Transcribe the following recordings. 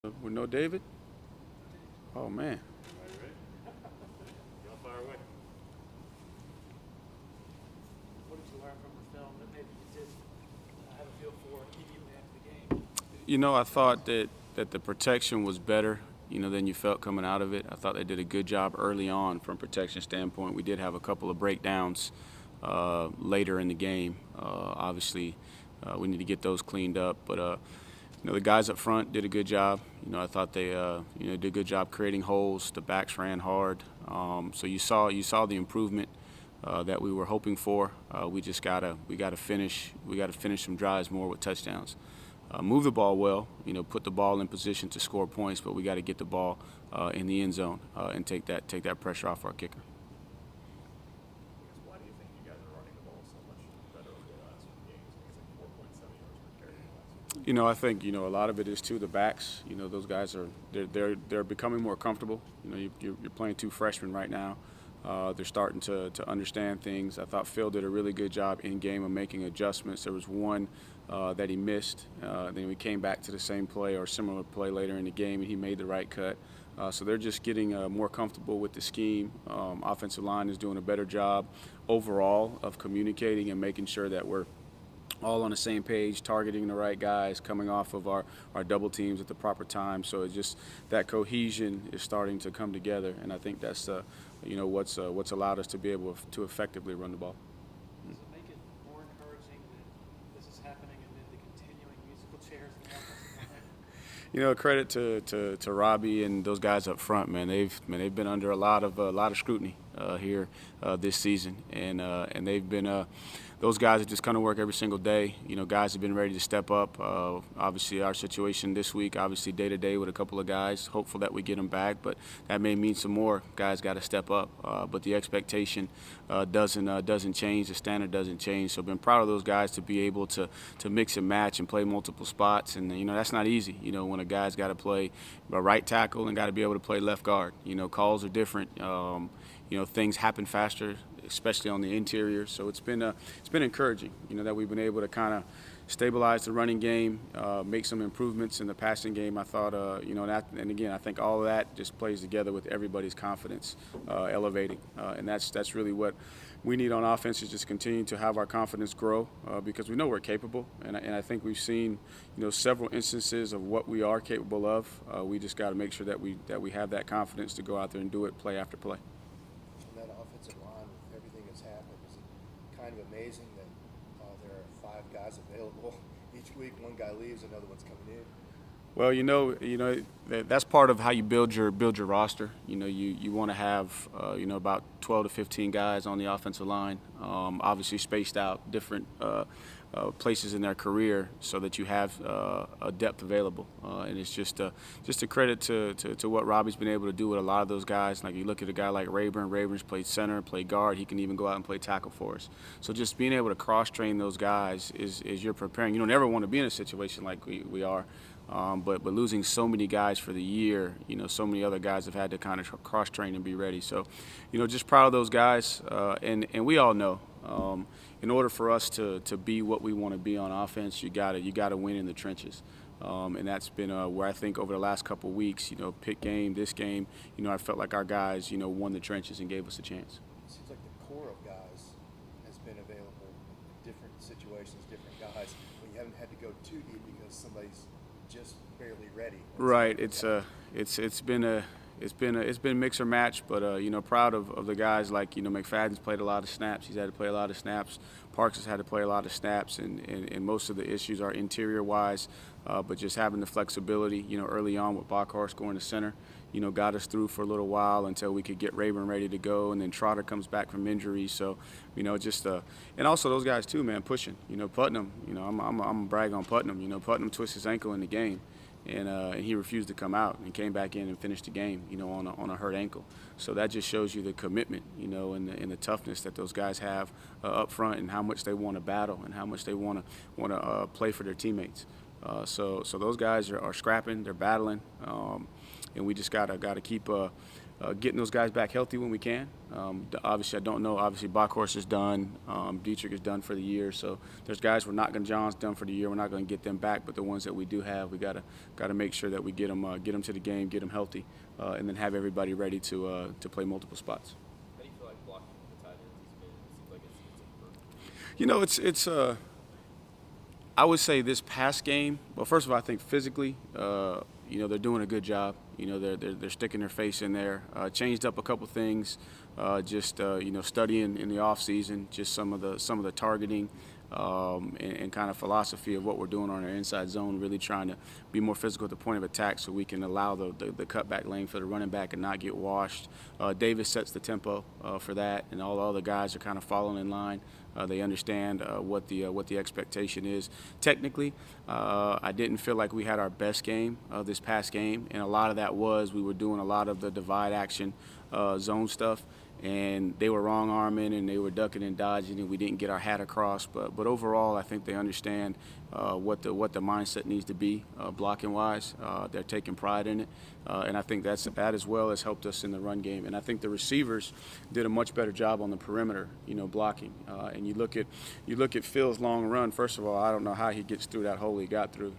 With no David? Oh, man. Everybody ready? Y'all fire away. What did you learn from the film that maybe you did have a feel for immediately after the game? I thought that the protection was better, than you felt coming out of it. I thought they did a good job early on from protection standpoint. We did have a couple of breakdowns later in the game. Obviously, we need to get those cleaned up. But, the guys up front did a good job. I thought they, did a good job creating holes. The backs ran hard. So you saw the improvement that we were hoping for. We gotta finish some drives more with touchdowns. Move the ball well, put the ball in position to score points, but we got to get the ball in the end zone and take that pressure off our kicker. Why do you think you guys are running the ball so much better over the last few games? I think it's like 4.7 yards per carry in the last. I think a lot of it is too the backs. Those guys they're becoming more comfortable. You're playing two freshmen right now. They're starting to understand things. I thought Phil did a really good job in game of making adjustments. There was one that he missed. Then we came back to the same play or similar play later in the game, and he made the right cut. So they're just getting more comfortable with the scheme. Offensive line is doing a better job overall of communicating and making sure that we're all on the same page, targeting the right guys, coming off of our double teams at the proper time. So it's just that cohesion is starting to come together, and I think that's what's allowed us to be able to effectively run the ball. Does it make it more encouraging that this is happening amid the continuing musical chairs in the offensive line? Credit to Robbie and those guys up front, man. They've been under a lot of scrutiny here this season, and they've been those guys that just kind of work every single day. Guys have been ready to step up. Obviously, our situation this week, obviously day to day with a couple of guys. Hopeful that we get them back, but that may mean some more guys got to step up. But the expectation doesn't change. The standard doesn't change. So I've been proud of those guys to be able to mix and match and play multiple spots. And that's not easy. When a guy's got to play a right tackle and got to be able to play left guard. Calls are different. Things happen faster, especially on the interior. So it's been encouraging, that we've been able to kind of stabilize the running game, make some improvements in the passing game. I thought, and again, I think all of that just plays together with everybody's confidence elevating, and that's really what we need on offense, is just continue to have our confidence grow because we know we're capable, and I think we've seen, several instances of what we are capable of. We just got to make sure that we have that confidence to go out there and do it play after play. That offensive line with everything that's happened, is it kind of amazing that there are 5 guys available each week? One guy leaves, another one's coming in. Well, that's part of how you build your roster. You want to have about 12 to 15 guys on the offensive line, obviously spaced out different places in their career, so that you have a depth available. And it's just a credit to what Robbie's been able to do with a lot of those guys. Like you look at a guy like Rayburn. Rayburn's played center, played guard. He can even go out and play tackle for us. So just being able to cross-train those guys is you're preparing. You don't ever want to be in a situation like we are. But losing so many guys for the year, so many other guys have had to kind of cross-train and be ready. So, just proud of those guys. And we all know, in order for us to be what we want to be on offense, you gotta win in the trenches. And that's been where I think over the last couple of weeks, Pitt game, this game, I felt like our guys, won the trenches and gave us a chance. It seems like the core of guys has been available in different situations, different guys, but you haven't had to go too deep because somebody's just barely ready. Right. It's been mix or match, but proud of the guys like McFadden's played a lot of snaps. He's had to play a lot of snaps. Parks has had to play a lot of snaps, and most of the issues are interior wise, but just having the flexibility. Early on with Backhorst going to center, got us through for a little while until we could get Rayburn ready to go, and then Trotter comes back from injury. So, and also those guys too, man, pushing. Putnam. I'm brag on Putnam. Putnam twisted his ankle in the game. And he refused to come out and came back in and finished the game, on a hurt ankle. So that just shows you the commitment, and the toughness that those guys have up front, and how much they want to battle and how much they want to play for their teammates. So those guys are scrapping, they're battling, and we just gotta keep getting those guys back healthy when we can. Obviously, I don't know. Obviously, Bockhorst is done. Dietrich is done for the year. So there's guys we're not going. John's done for the year. We're not going to get them back. But the ones that we do have, we gotta make sure that we get them to the game, get them healthy, and then have everybody ready to play multiple spots. How do you feel like blocking the tight ends has been? It seems like it's improved. You know, it's I would say this past game. Well, first of all, I think physically, they're doing a good job. They're sticking their face in there. Changed up a couple things, studying in the off season, just some of the targeting and kind of philosophy of what we're doing on our inside zone. Really trying to be more physical at the point of attack, so we can allow the cutback lane for the running back and not get washed. Davis sets the tempo for that, and all the other guys are kind of falling in line. They understand what the expectation is. Technically, I didn't feel like we had our best game this past game, and a lot of that was we were doing a lot of the divide action zone stuff, and they were wrong arming and they were ducking and dodging, and we didn't get our hat across. But overall, I think they understand what the mindset needs to be blocking wise. They're taking pride in it, and I think that as well has helped us in the run game. And I think the receivers did a much better job on the perimeter, blocking. And you look at Phil's long run. First of all, I don't know how he gets through that hole he got through.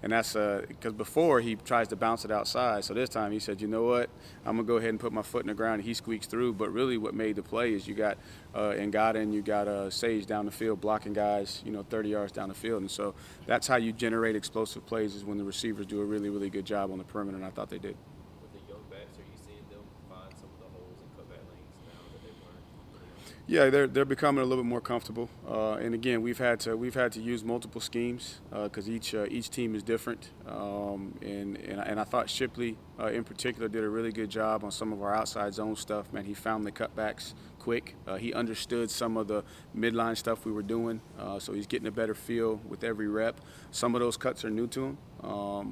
And that's because before he tries to bounce it outside. So this time he said, you know what, I'm going to go ahead and put my foot in the ground, and he squeaks through. But really what made the play is you got Ngata and you got Sage down the field blocking guys, 30 yards down the field. And so that's how you generate explosive plays, is when the receivers do a really, really good job on the perimeter, and I thought they did. With the young backs, are you seeing them find some of the holes and cutback lanes now that they've learned? Yeah, they're becoming a little bit more comfortable. And again, we've had to use multiple schemes because each team is different. And I thought Shipley in particular did a really good job on some of our outside zone stuff. Man, he found the cutbacks quick. He understood some of the midline stuff we were doing, so he's getting a better feel with every rep. Some of those cuts are new to him,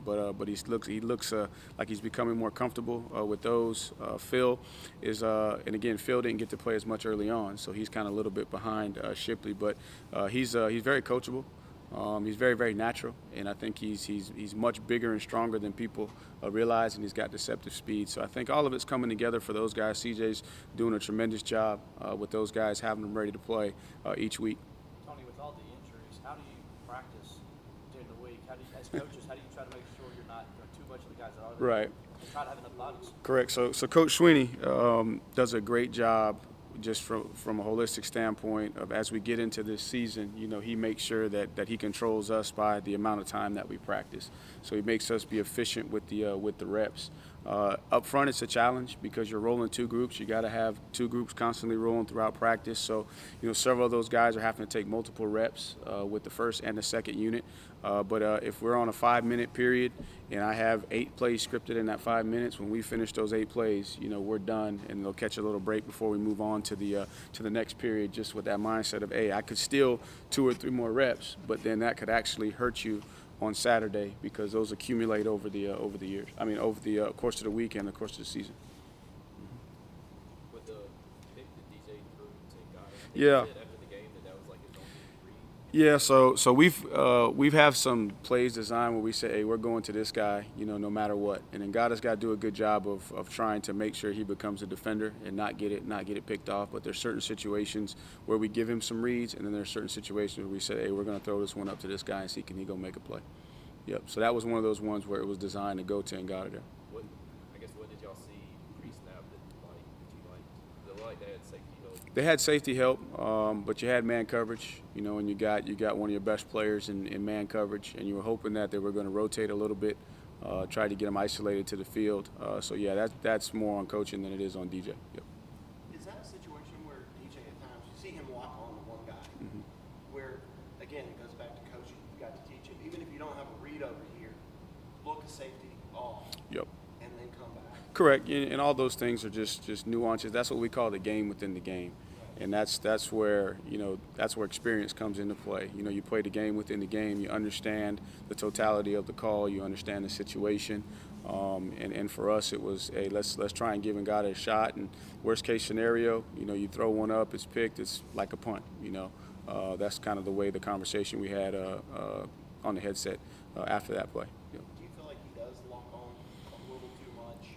but he looks like he's becoming more comfortable with those. Phil is, and again, Phil didn't get to play as much early on, so he's kind of a little bit behind Shipley, but he's very coachable. He's very, very natural, and I think he's much bigger and stronger than people realize, and he's got deceptive speed. So I think all of it's coming together for those guys. CJ's doing a tremendous job with those guys, having them ready to play each week. Tony, with all the injuries, how do you practice during the week? As coaches, how do you try to make sure you're not doing too much of the guys that are there? Right. And try to have enough bodies. Correct. So Coach Sweeney does a great job just from a holistic standpoint of, as we get into this season, he makes sure that he controls us by the amount of time that we practice. So he makes us be efficient with the reps. Up front, it's a challenge because you're rolling two groups. You got to have two groups constantly rolling throughout practice. So, several of those guys are having to take multiple reps with the first and the second unit. But if we're on a 5-minute period and I have 8 plays scripted in that 5 minutes, when we finish those 8 plays, we're done, and they'll catch a little break before we move on to the next period, just with that mindset of, hey, I could steal 2 or 3 more reps, but then that could actually hurt you on Saturday because those accumulate over the years. Over the course of the week and the course of the season. With the pick that DJ threw to Ngata, Yeah. He said after the game that was like his own read. Yeah, so we've have some plays designed where we say, hey, we're going to this guy, no matter what. And then Ngata's got to do a good job of trying to make sure he becomes a defender and not get it picked off. But there's certain situations where we give him some reads, and then there's certain situations where we say, hey, we're going to throw this one up to this guy and see can he go make a play. Yep. So that was one of those ones where it was designed to go to Ngata there. What did y'all see pre-snap that you liked? They like they had safety help. They had safety help, but you had man coverage, and you got one of your best players in man coverage, and you were hoping that they were going to rotate a little bit, try to get them isolated to the field. So yeah, that's more on coaching than it is on DJ. Yep. Is that a situation where DJ at times you see him lock on to one guy, where again it goes back to coaching. You got to teach him, even if you don't have a read over here, look a safety off. Yep. And then come back. Correct, and all those things are just nuances. That's what we call the game within the game, and that's where that's where experience comes into play. You play the game within the game. You understand the totality of the call. You understand the situation, and for us it was, hey, let's try and give Ngata a shot. And worst case scenario, you throw one up, it's picked, it's like a punt. That's kind of the way the conversation we had on the headset after that play. Do you feel like he does lock on a little too much?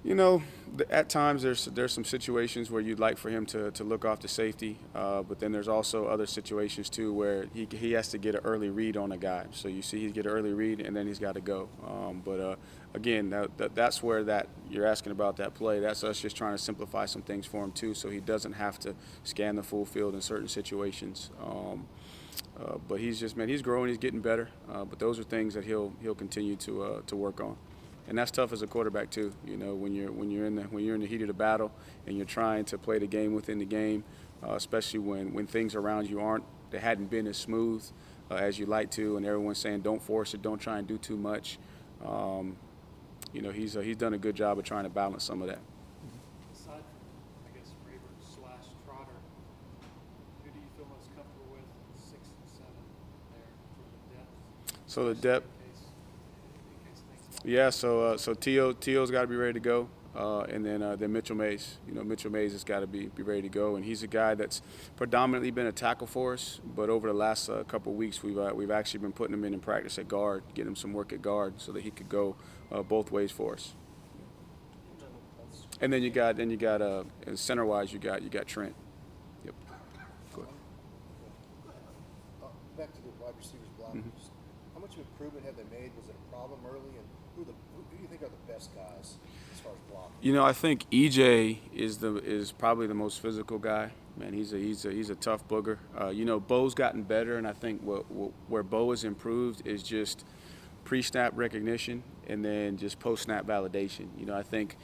You know, at times there's some situations where you'd like for him to look off the safety, but then there's also other situations too where he has to get an early read on a guy. So you see, he get an early read and then he's got to go. But again, that's where that you're asking about that play. That's us just trying to simplify some things for him too, so he doesn't have to scan the full field in certain situations. But he's growing, he's getting better. But those are things that he'll continue to work on. And that's tough as a quarterback too. You know, when you're in the heat of the battle and you're trying to play the game within the game, especially when things around you hadn't been as smooth as you like to, and everyone's saying don't force it, don't try and do too much. You know, he's done a good job of trying to balance some of that. Aside from, I guess, Raver/Trotter, who do you feel most comfortable with 6 and 7 there for the depth? So the depth. In case things. Yeah, so T.O.'s got to be ready to go, and then Mitchell Mays. You know, Mitchell Mays has got to be ready to go, and he's a guy that's predominantly been a tackle for us. But over the last couple of weeks, we've actually been putting him in practice at guard, getting him some work at guard, so that he could go both ways for us. And then you got center wise, you got Trent. Yep. Go ahead. Back to the wide receivers blocking. How much improvement have they made? Was it a problem early? And who do you think are the best guys as far as blocking? You know, I think EJ is probably the most physical guy. Man, he's a tough booger. You know, Bo's gotten better, and I think where Bo has improved is just pre-snap recognition and then just post-snap validation. You know, I think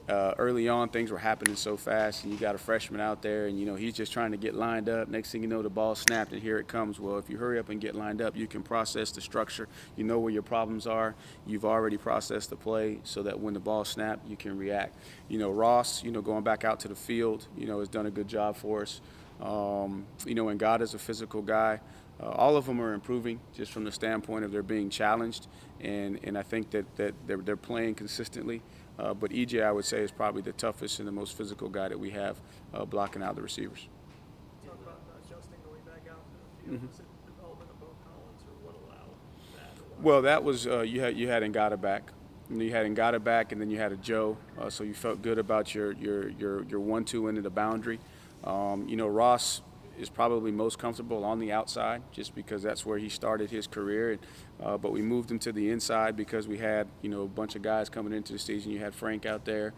early on things were happening so fast, and you got a freshman out there, and you know he's just trying to get lined up. Next thing you know, the ball snapped, and here it comes. Well, if you hurry up and get lined up, you can process the structure. You know where your problems are. You've already processed the play, so that when the ball snapped, you can react. You know, Ross, you know, going back out to the field, you know, has done a good job for us. You know, and God is a physical guy. All of them are improving just from the standpoint of they're being challenged, and I think that they're playing consistently. But EJ, I would say, is probably the toughest and the most physical guy that we have blocking out the receivers. Talk about adjusting going back out to the field. Was it development of Bo Collins, or what allowed that? Well, that was you had Ngata back. You had Ngata back, and then you had a Joe, so you felt good about your 1-2 into the boundary. You know, Ross is probably most comfortable on the outside just because that's where he started his career. But we moved him to the inside because we had, you know, a bunch of guys coming into the season. You had Frank out there.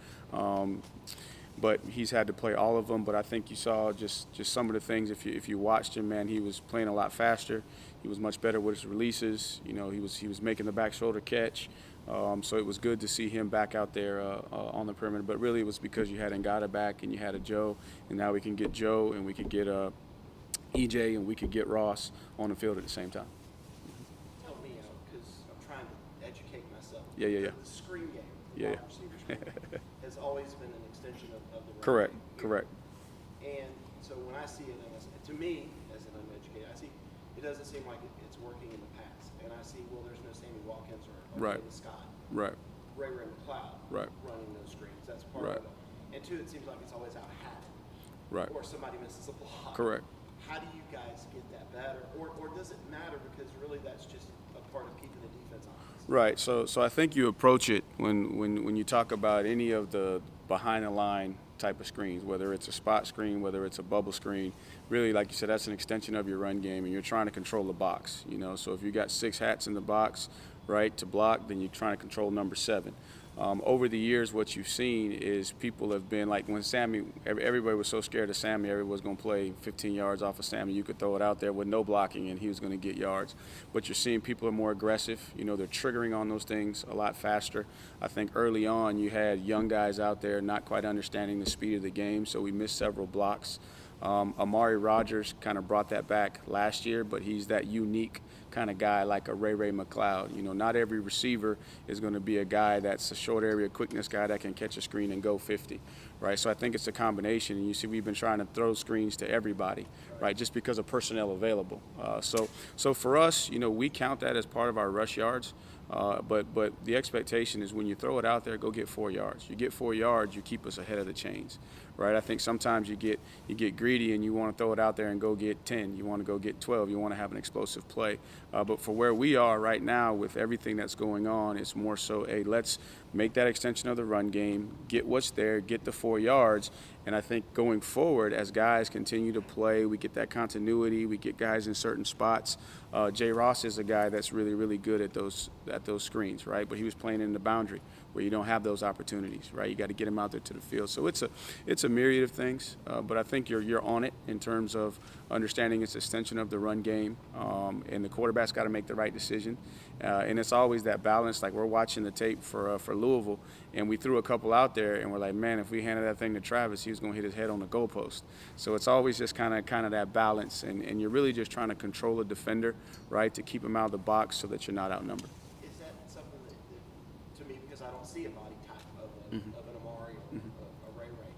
But he's had to play all of them. But I think you saw just some of the things. If you watched him, man, he was playing a lot faster. He was much better with his releases. You know, he was making the back shoulder catch. So it was good to see him back out there on the perimeter. But really it was because you had Ngata back and you had a Joe. And now we can get Joe and we could get EJ and we could get Ross on the field at the same time. Help me out, because I'm trying to educate myself. Yeah. The screen game, Yeah. wide receiver screen game, has always been an extension of the run Correct. game. Correct. And so when I see it, to me, as an uneducated, I see it doesn't seem like it's working in the past. And I see, well, there's no Sammy Watkins or Right. David Scott, Right. Ray McLeod Right. running those screens. That's part Right. of it. And two, it seems like it's always out of habit. Right. Or somebody misses a block. Correct. How do you guys get that better? Or does it matter, because really that's just a part of keeping the defense honest? Right. So I think you approach it when you talk about any of the behind the line type of screens, whether it's a spot screen, whether it's a bubble screen, really, like you said, that's an extension of your run game, and you're trying to control the box. You know, so if you got 6 hats in the box, right, to block, then you're trying to control number 7. Over the years, what you've seen is people have been like when Sammy, everybody was so scared of Sammy, everybody was going to play 15 yards off of Sammy. You could throw it out there with no blocking and he was going to get yards. But you're seeing people are more aggressive. You know, they're triggering on those things a lot faster. I think early on you had young guys out there not quite understanding the speed of the game, so we missed several blocks. Amari Rogers kind of brought that back last year, but he's that unique kind of guy like a Ray McLeod. You know, not every receiver is going to be a guy that's a short area quickness guy that can catch a screen and go 50, right? So I think it's a combination, and you see we've been trying to throw screens to everybody, right, just because of personnel available. So for us, you know, we count that as part of our rush yards. But the expectation is when you throw it out there, go get 4 yards. You get 4 yards, you keep us ahead of the chains, right? I think sometimes you get greedy and you want to throw it out there and go get 10. You want to go get 12. You want to have an explosive play. But for where we are right now with everything that's going on, it's more so, hey, let's make that extension of the run game, get what's there, get the 4 yards. And I think going forward, as guys continue to play, we get that continuity, we get guys in certain spots. Jay Ross is a guy that's really, really good at those screens, right? But he was playing in the boundary where you don't have those opportunities, right? You got to get him out there to the field. So it's a myriad of things, but I think you're on it in terms of understanding its extension of the run game, and the quarterback's got to make the right decision. And it's always that balance. Like we're watching the tape for Louisville, and we threw a couple out there, and we're like, man, if we handed that thing to Travis, he was going to hit his head on the goalpost. So it's always just kind of that balance, and you're really just trying to control a defender, right, to keep him out of the box so that you're not outnumbered. Is that something that to me, because I don't see a body type of, of an Amari or a Ray Ray,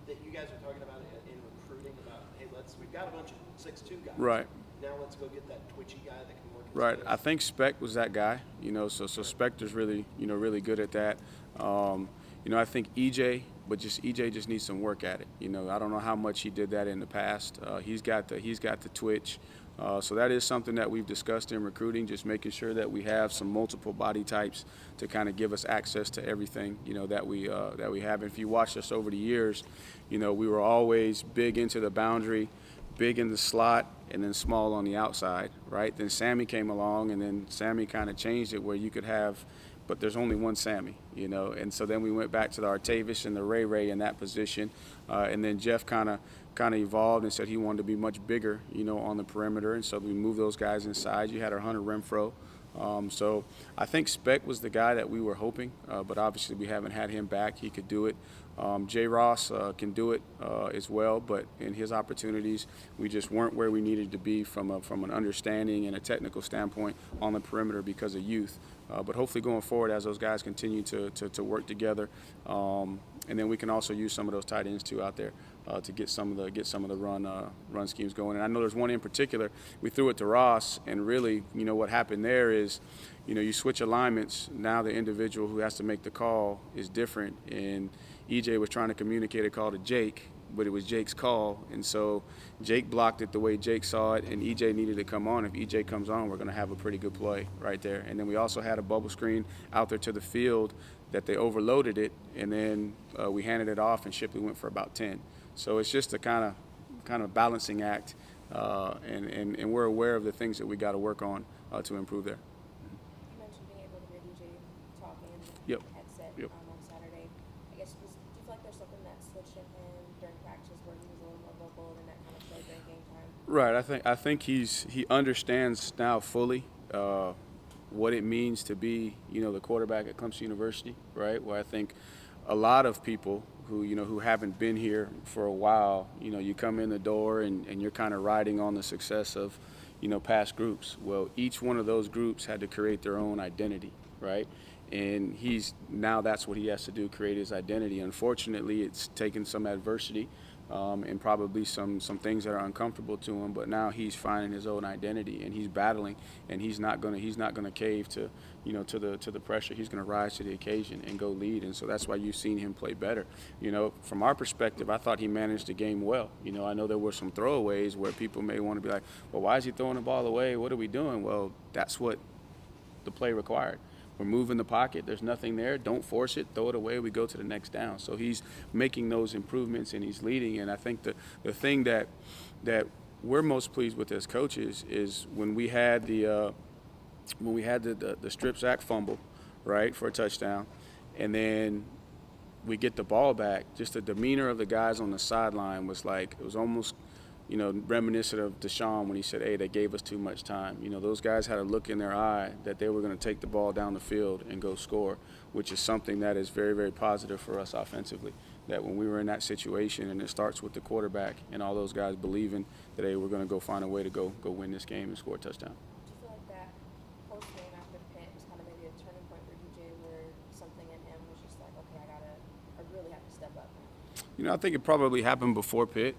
that you guys are talking about in recruiting about, hey, we've got a bunch of 6'2" guys. Right. Now let's go get that twitchy guy that can work. Right. I think Speck was that guy, so Spector's really, really good at that. I think EJ, but EJ just needs some work at it. I don't know how much he did that in the past. He's got the twitch. So that is something that we've discussed in recruiting, just making sure that we have some multiple body types to kind of give us access to everything, that we have. And if you watched us over the years, we were always big into the boundary, big in the slot, and then small on the outside, right? Then Sammy came along, and then Sammy kind of changed it where you could have, but there's only one Sammy, And so then we went back to the Artavis and the Ray Ray in that position, and then Jeff kind of evolved and said he wanted to be much bigger, on the perimeter, and so we moved those guys inside. You had our Hunter Renfro. So I think Speck was the guy that we were hoping, but obviously we haven't had him back. He could do it. Jay Ross can do it as well, but in his opportunities, we just weren't where we needed to be from an understanding and a technical standpoint on the perimeter because of youth. But hopefully going forward, as those guys continue to work together, and then we can also use some of those tight ends too out there to get some of the run schemes going. And I know there's one in particular. We threw it to Ross, and really, what happened there is, you switch alignments. Now the individual who has to make the call is different, and EJ was trying to communicate a call to Jake, but it was Jake's call, and so Jake blocked it the way Jake saw it, and EJ needed to come on. If EJ comes on, we're going to have a pretty good play right there. And then we also had a bubble screen out there to the field that they overloaded it, and then we handed it off, and Shipley went for about 10. So it's just a kind of balancing act, and we're aware of the things that we got to work on to improve there. You mentioned being able to hear DJ talking in the Yep. headset Yep. On Saturday. I guess, do you feel like there's something that switched in him during practice where he was a little more vocal and that kind of showed during game time? Right. I think he understands now fully what it means to be, the quarterback at Clemson University, right? Where I think a lot of people who haven't been here for a while, you come in the door and you're kind of riding on the success of, past groups. Well, each one of those groups had to create their own identity, right? And that's what he has to do, create his identity. Unfortunately, it's taken some adversity and probably some things that are uncomfortable to him, but now he's finding his own identity and he's battling, and he's not gonna cave to the pressure. He's gonna rise to the occasion and go lead, and so that's why you've seen him play better. From our perspective, I thought he managed the game well. I know there were some throwaways where people may want to be like, well, why is he throwing the ball away? What are we doing? Well, that's what the play required. We're moving the pocket. There's nothing there. Don't force it. Throw it away. We go to the next down. So he's making those improvements and he's leading. And I think the thing that we're most pleased with as coaches is when we had the strip sack fumble, right, for a touchdown, and then we get the ball back. Just the demeanor of the guys on the sideline was like, it was almost reminiscent of Deshaun when he said, hey, they gave us too much time. Those guys had a look in their eye that they were going to take the ball down the field and go score, which is something that is very, very positive for us offensively. That when we were in that situation, and it starts with the quarterback and all those guys believing that, hey, we're going to go find a way to go win this game and score a touchdown. Do you feel like that post-game after Pitt was kind of maybe a turning point for DJ where something in him was just like, okay, I really have to step up now? I think it probably happened before Pitt,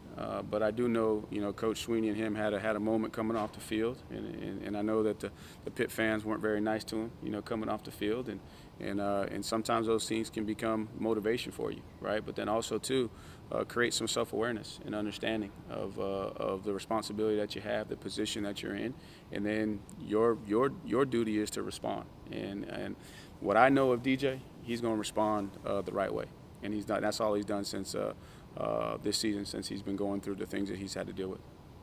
but I do know, Coach Sweeney and him had a moment coming off the field, and I know that the Pitt fans weren't very nice to him, coming off the field, and sometimes those things can become motivation for you, right? But then also too, create some self-awareness and understanding of the responsibility that you have, the position that you're in, and then your duty is to respond. And what I know of DJ, he's going to respond the right way. And that's all he's done since this season, since he's been going through the things that he's had to deal with.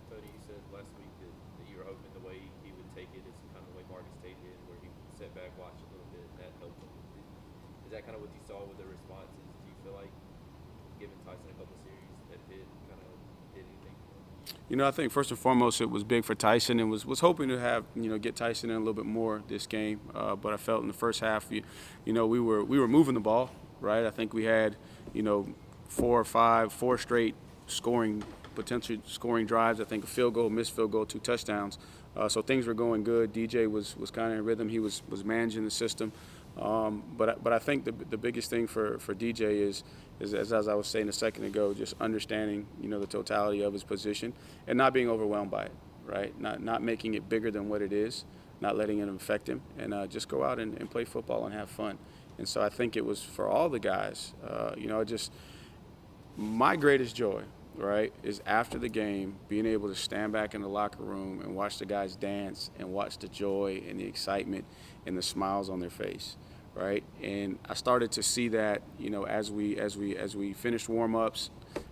Tony, you said last week that you were hoping the way he would take it is kind of the way Marcus Tate did, where he would sit back, watch a little bit, and that helped him. Is that kind of what you saw with the responses? Do you feel like giving Tyson a couple series that Pitt kind of did anything for him? I think first and foremost it was big for Tyson, and was hoping to have get Tyson in a little bit more this game. But I felt in the first half, we were moving the ball. Right, I think we had, 4 straight potential scoring drives. I think a field goal, missed field goal, 2 touchdowns. So things were going good. DJ was kind of in rhythm. He was managing the system. But I think the biggest thing for DJ is as I was saying a second ago, just understanding the totality of his position and not being overwhelmed by it. Right, not making it bigger than what it is, not letting it affect him, and just go out and play football and have fun. And so I think it was for all the guys, my greatest joy, right, is after the game being able to stand back in the locker room and watch the guys dance and watch the joy and the excitement and the smiles on their face, right? And I started to see that, as we finished warm-ups,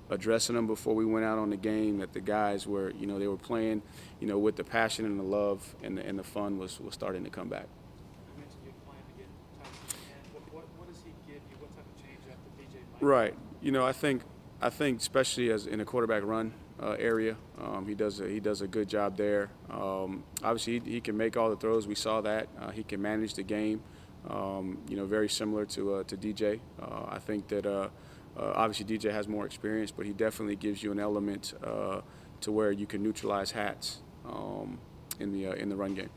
addressing them before we went out on the game, that the guys were, they were playing, with the passion and the love and the fun was starting to come back. You mentioned you plan to get Tyson in. What does he give you? What type of change up that DJ might Right. I think especially as in a quarterback run area, he does a good job there. Obviously, he can make all the throws. We saw that. He can manage the game. Very similar to DJ. I think that obviously DJ has more experience, but he definitely gives you an element to where you can neutralize hats in the run game.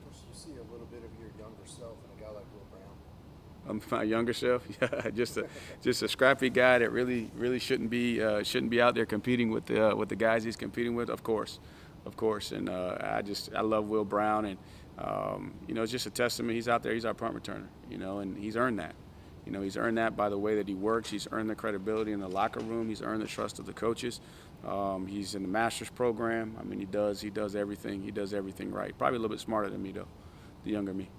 Coach, you see a little bit of your younger self in a guy like Will Brown? My younger self, yeah, just a scrappy guy that really shouldn't be out there competing with the guys he's competing with. Of course, and I love Will Brown, and it's just a testament. He's out there, he's our punt returner, and he's earned that. He's earned that by the way that he works. He's earned the credibility in the locker room. He's earned the trust of the coaches. He's in the master's program. I mean, he does everything. He does everything right. Probably a little bit smarter than me though, the younger me.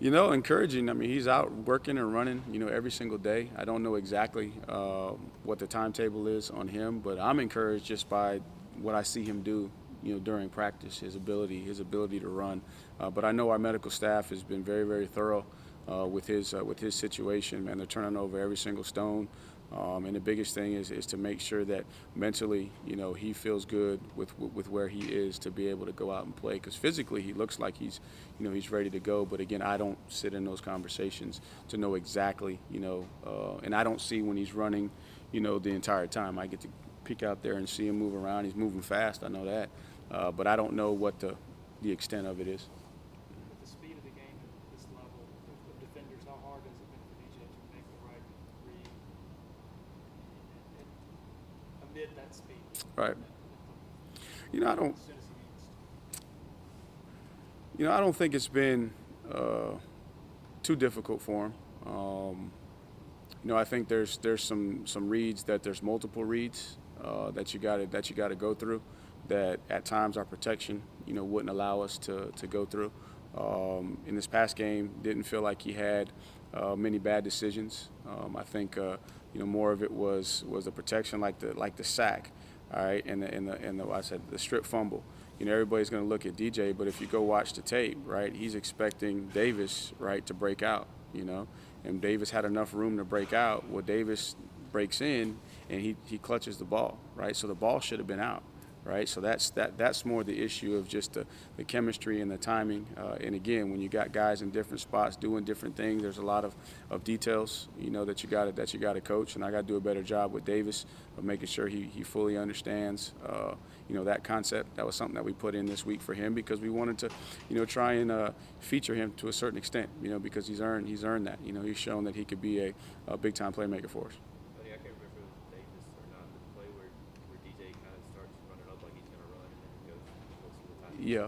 Encouraging. I mean, he's out working and running, every single day. I don't know exactly what the timetable is on him, but I'm encouraged just by what I see him do, during practice, his ability to run. But I know our medical staff has been very, very thorough with his situation, man. They're turning over every single stone. And the biggest thing is to make sure that mentally, he feels good with where he is to be able to go out and play. Because physically, he looks like he's ready to go. But again, I don't sit in those conversations to know exactly, and I don't see when he's running, the entire time. I get to peek out there and see him move around. He's moving fast, I know that. But I don't know what the extent of it is. With the speed of the game at this level of defenders, how hard has it been for DJ to make the right read amid that speed? Right. I don't. As soon as he needs to. I don't think it's been too difficult for him. I think there's some reads that there's multiple reads that you got to go through. That at times our protection, wouldn't allow us to go through. In this past game, didn't feel like he had many bad decisions. I think more of it was the protection, like the sack, all right, and the strip fumble. Everybody's going to look at DJ, but if you go watch the tape, right, he's expecting Davis, right, to break out, and Davis had enough room to break out. Well, Davis breaks in and he clutches the ball, right? So the ball should have been out. right? So that's more the issue of just the chemistry and the timing. And again, when you got guys in different spots doing different things, there's a lot of details, that you got to coach. And I got to do a better job with Davis of making sure he fully understands, that concept. That was something that we put in this week for him because we wanted to, try and feature him to a certain extent, because he's earned that. He's shown that he could be a big time playmaker for us. I can't remember if it was Davis or not, but the play where DJ kind of starts running up like he's going to run and then goes most of the time. Yeah.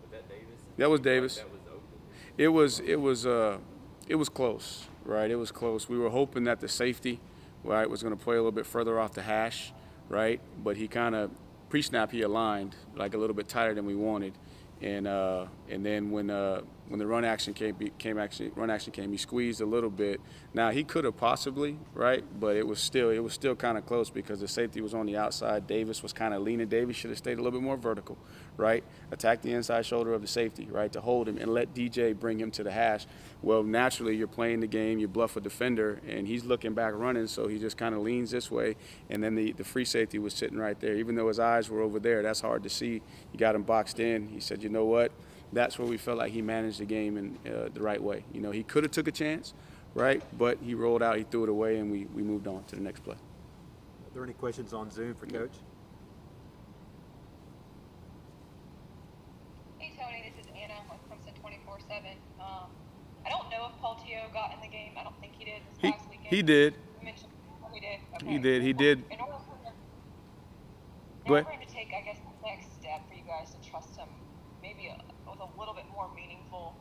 Was that Davis? That was Davis. That was open. It was close, right? It was close. We were hoping that the safety, right, was going to play a little bit further off the hash, right? But he kind of pre-snap he aligned like a little bit tighter than we wanted, and then when the run action came, he squeezed a little bit. Now he could have possibly, right, but it was still kind of close because the safety was on the outside. Davis was kind of leaning. Davis should have stayed a little bit more vertical, right? Attack the inside shoulder of the safety, right, to hold him and let DJ bring him to the hash. Well, naturally, you're playing the game, you bluff a defender, and he's looking back running, so he just kind of leans this way, and then the free safety was sitting right there. Even though his eyes were over there, that's hard to see. You got him boxed in. He said, you know what? That's where we felt like he managed the game in the right way. He could have took a chance, right, but he rolled out, he threw it away, and we moved on to the next play. Are there any questions on Zoom for Coach? Hey Tony, this is Anna with Clemson 24/7. I don't know if Paul Teo got in the game. I don't think he did this past weekend. He did. You mentioned he did. Okay. He did. In order Go for ahead. him to take, I guess, the next step for you guys to trust him, maybe with a little bit more meaningful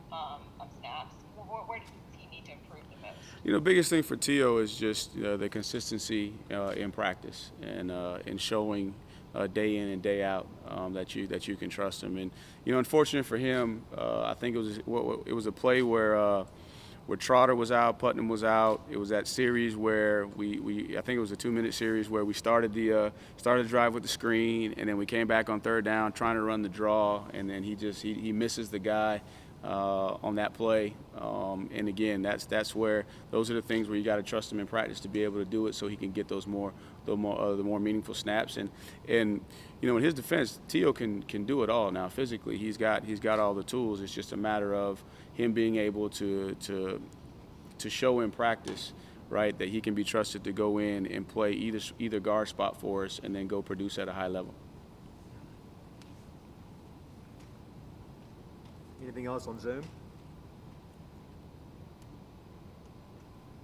snaps, where does he need to improve the most? Biggest thing for Tio is just the consistency in practice and in showing day in and day out that you can trust him. And unfortunate for him, I think it was a play where Trotter was out, Putnam was out. It was that series where I think it was a 2-minute series where we started the drive with the screen, and then we came back on third down trying to run the draw, and then he misses the guy on that play. And again, that's where those are the things where you got to trust him in practice to be able to do it, so he can get the more meaningful snaps. And in his defense, Tio can do it all now. Physically, he's got all the tools. It's just a matter of him being able to show in practice, right, that he can be trusted to go in and play either guard spot for us and then go produce at a high level. Anything else on Zoom?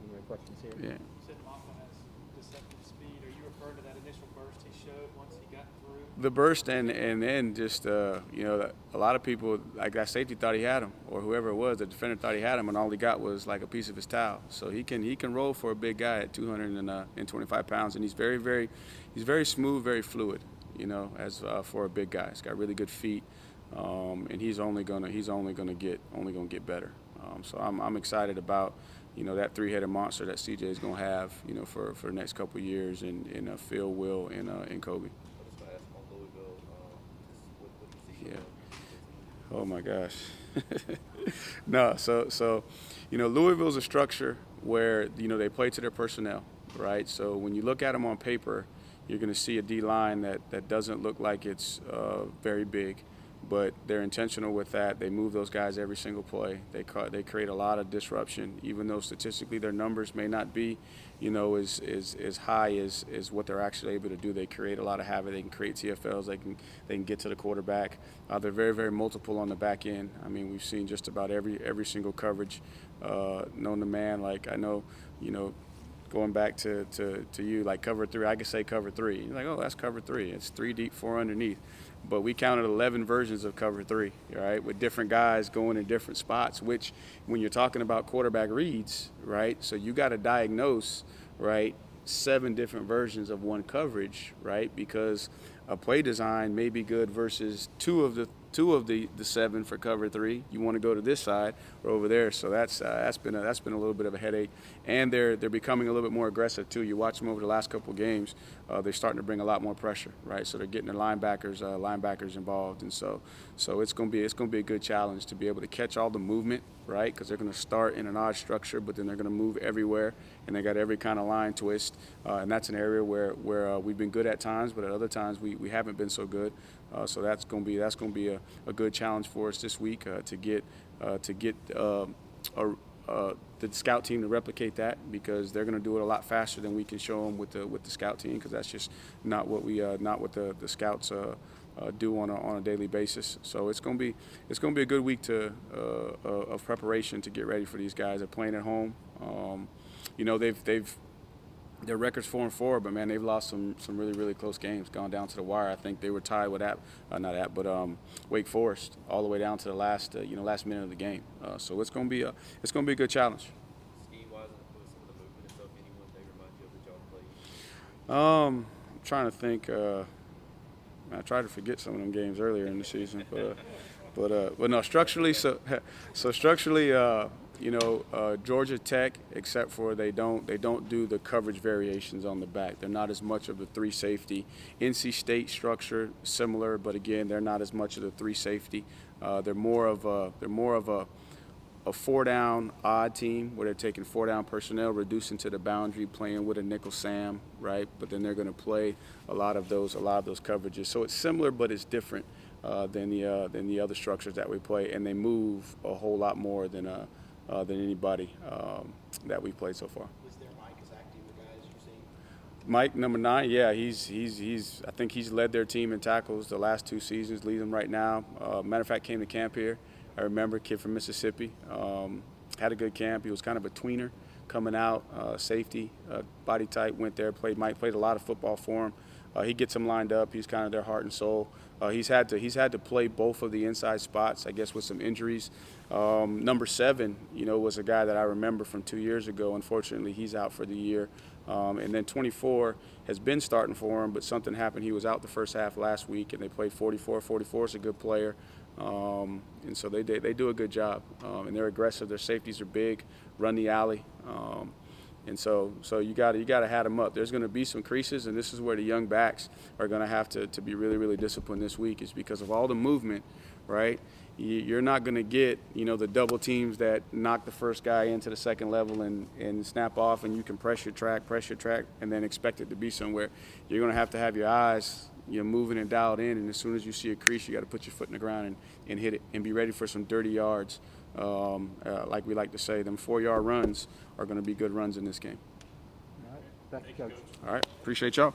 Any more questions here? Yeah. You said Maffa has deceptive speed. Are you referring to that initial burst he showed once he got through? The burst and then just a lot of people, like that safety thought he had him, or whoever it was, the defender thought he had him, and all he got was like a piece of his towel. So he can roll for a big guy at 225 pounds, and he's very smooth, very fluid. As for a big guy, he's got really good feet, and he's only gonna get better. So I'm excited about that three-headed monster that CJ is gonna have for the next couple of years in Phil, Will, and Kobe. I just want to ask on Louisville, what do you see? Yeah. Oh my gosh. No, so Louisville's a structure where they play to their personnel, right? So when you look at them on paper, you're going to see a D-line that doesn't look like it's very big, but they're intentional with that. They move those guys every single play. They create a lot of disruption, even though statistically their numbers may not be, as high as what they're actually able to do. They create a lot of havoc. They can create TFLs. They can get to the quarterback. They're very, very multiple on the back end. I mean, we've seen just about every single coverage known to man. Like I know, going back to you, like cover three, I could say cover three. You're like, oh, that's cover three. It's 3 deep, 4 underneath. But we counted 11 versions of cover three, right, with different guys going in different spots, which when you're talking about quarterback reads, right, so you got to diagnose, right, 7 different versions of one coverage, right, because a play design may be good versus two of two of the 7 for cover 3. You want to go to this side or over there. So that's been a little bit of a headache. And they're becoming a little bit more aggressive too. You watch them over the last couple of games. They're starting to bring a lot more pressure, right? So they're getting their linebackers involved, and so it's going to be a good challenge to be able to catch all the movement, right? Because they're going to start in an odd structure, but then they're going to move everywhere, and they got every kind of line twist, and that's an area where we've been good at times, but at other times we haven't been so good. So that's going to be a good challenge for us this week to get the scout team to replicate that, because they're going to do it a lot faster than we can show them with the scout team, because that's just not what the scouts do on a daily basis. So it's going to be a good week of preparation to get ready for these guys. They're playing at home. Their record's 4-4, but man, they've lost some really, really close games, gone down to the wire. I think they were tied with Wake Forest all the way down to the last minute of the game. So it's going to be a good challenge. Scheme wise, with some of the movement and stuff, anyone they remind you of that y'all played? I'm trying to think. I tried to forget some of them games earlier in the season, but no, structurally. So structurally. Georgia Tech, except for they don't do the coverage variations on the back. They're not as much of the 3 safety. NC State structure similar, but again, they're not as much of the 3 safety. They're more of a 4-down odd team where they're taking 4-down personnel, reducing to the boundary, playing with a nickel Sam, right? But then they're going to play a lot of those coverages. So it's similar, but it's different than the other structures that we play, and they move a whole lot more than anybody that we've played so far. Was there Mike as active the guys you've seen? Mike, number 9, yeah, he's I think he's led their team in tackles the last 2 seasons, leads them right now. Matter of fact, came to camp here. I remember, kid from Mississippi, had a good camp. He was kind of a tweener coming out, safety, body type, went there, Mike played a lot of football for him. He gets them lined up. He's kind of their heart and soul. He's had to play both of the inside spots, I guess, with some injuries. Number 7, was a guy that I remember from 2 years ago. Unfortunately, he's out for the year. And then 24 has been starting for him, but something happened. He was out the first half last week, and they played 44. 44 is a good player. And so they do a good job. And they're aggressive. Their safeties are big, run the alley. And so you got to hat them up. There's going to be some creases, and this is where the young backs are going to have to be really, really disciplined this week, is because of all the movement, right? You're not going to get, the double teams that knock the first guy into the second level and snap off, and you can press your track, and then expect it to be somewhere. You're going to have your eyes, moving and dialed in, and as soon as you see a crease, you got to put your foot in the ground and hit it and be ready for some dirty yards. Like we like to say, them 4-yard runs are going to be good runs in this game. All right. Thank you, Coach. All right. Appreciate y'all.